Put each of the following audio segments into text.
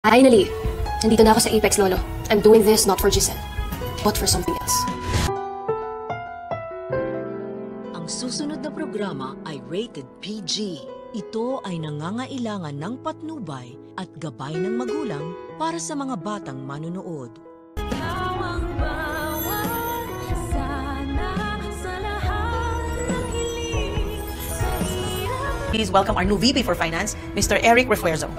Finally, nandito na ako sa Apex, Lolo. I'm doing this not for Giselle, but for something else. Ang susunod na programa ay rated PG. Ito ay nangangailangan ng patnubay at gabay ng magulang para sa mga batang manonood. Please welcome our new VP for Finance, Mr. Eric Refuerzo.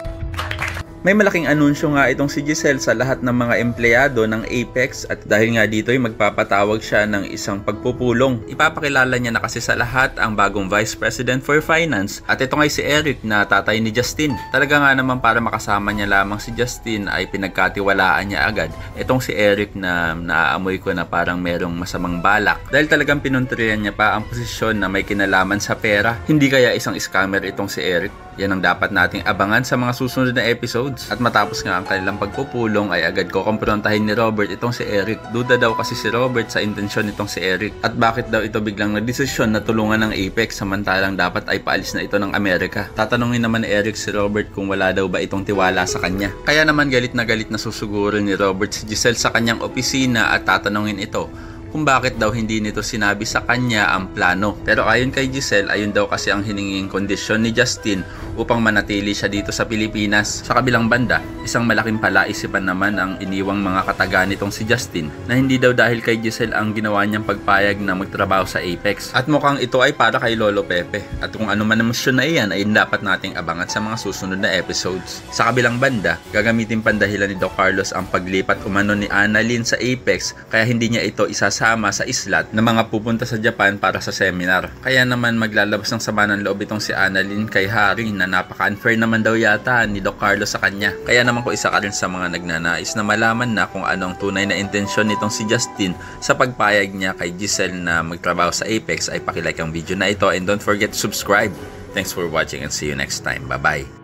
May malaking anunsyo nga itong si Giselle sa lahat ng mga empleyado ng Apex at dahil nga dito ay magpapatawag siya ng isang pagpupulong. Ipapakilala niya na kasi sa lahat ang bagong Vice President for Finance at ito nga si Eric na tatay ni Justin. Talaga nga naman para makasama niya lamang si Justin ay pinagkatiwalaan niya agad. Itong si Eric na naaamoy ko na parang merong masamang balak dahil talagang pinuntriyan niya pa ang posisyon na may kinalaman sa pera. Hindi kaya isang scammer itong si Eric? Yan ang dapat nating abangan sa mga susunod na episodes. At matapos nga ang kanilang pagpupulong ay agad ko kumprontahin ni Robert itong si Eric. Duda daw kasi si Robert sa intensyon nitong si Eric. At bakit daw ito biglang nagdesisyon na tulungan ng Apex samantalang dapat ay paalis na ito ng Amerika. Tatanungin naman ni Eric si Robert kung wala daw ba itong tiwala sa kanya. Kaya naman galit na susuguro ni Robert si Giselle sa kanyang opisina at tatanungin ito kung bakit daw hindi nito sinabi sa kanya ang plano. Pero ayon kay Giselle, ayun daw kasi ang hininging kondisyon ni Justin upang manatili siya dito sa Pilipinas. Sa kabilang banda, isang malaking palaisipan naman ang iniwang mga kataga nitong si Justin na hindi daw dahil kay Giselle ang ginawa niyang pagpayag na magtrabaho sa Apex. At mukhang ito ay para kay Lolo Pepe. At kung ano man ang misyon na iyan ay dapat nating abangan sa mga susunod na episodes. Sa kabilang banda, gagamitin pandahilan ni Doc Carlos ang paglipat umano ni Annalyn sa Apex kaya hindi niya ito isasama sa islat na mga pupunta sa Japan para sa seminar. Kaya naman maglalabas ng sama ng loob itong si Annalyn kay Harry na napaka-unfair naman daw yata ni Doc Carlos sa kanya. Kaya naman kung isa ka rin sa mga nagnanais na malaman na kung ano ang tunay na intensyon nitong si Justin sa pagpayag niya kay Giselle na magtrabaho sa Apex ay pakilike ang video na ito and don't forget to subscribe. Thanks for watching and see you next time. Bye-bye.